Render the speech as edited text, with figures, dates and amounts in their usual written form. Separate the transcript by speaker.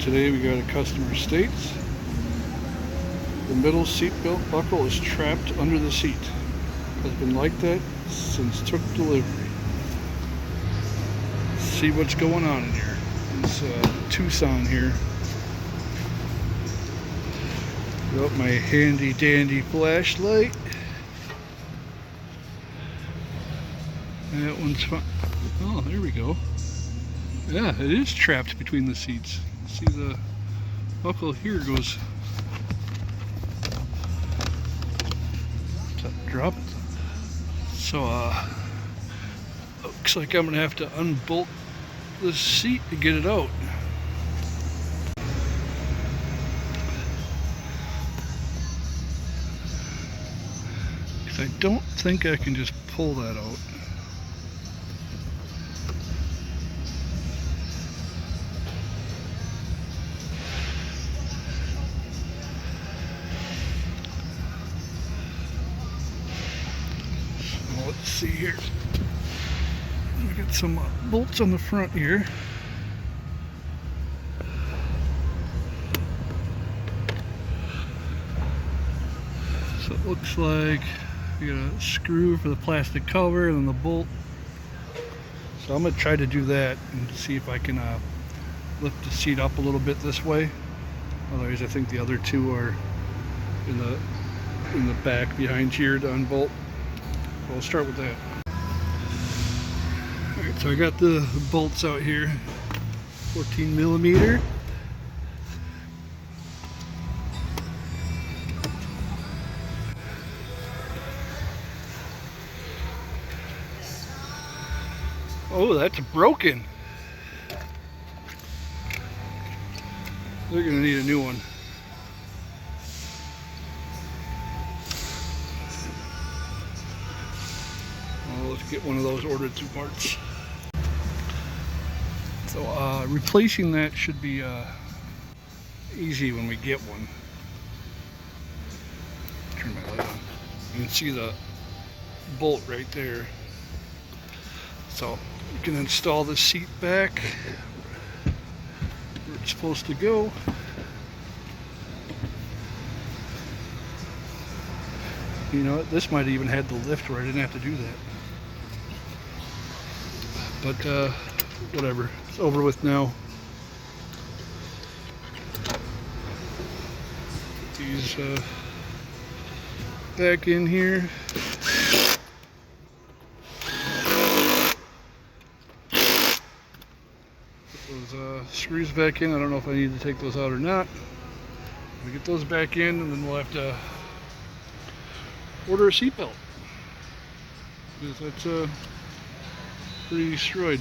Speaker 1: Today we got a customer states the middle seat belt buckle is trapped under the seat. Has been like that since took delivery. Let's see what's going on in here. It's Tucson here. Got my handy dandy flashlight. That one's fine. Oh, there we go. Yeah, it is trapped between the seats. See, the buckle here goes. Drop it. So, looks like I'm gonna have to unbolt the seat to get it out. I don't think I can just pull that out. So let's see here. We got some bolts on the front here. So it looks like we got a screw for the plastic cover and then the bolt. So I'm going to try to do that and see if I can lift the seat up a little bit this way. Otherwise I think the other two are in the back behind here to unbolt. So we'll start with that. Alright, so I got the bolts out here. 14 millimeter. Oh, that's broken. They're gonna need a new one. Well, let's get one of those ordered 2 parts. So replacing that should be easy when we get one. Turn my light on. You can see the bolt right there. So you can install the seat back where it's supposed to go. You know, this might have even had the lift where I didn't have to do that. But whatever, it's over with now. Put these back in here. Those screws back in. I don't know if I need to take those out or not. We'll get those back in and then we'll have to order a seat belt because that's pretty destroyed.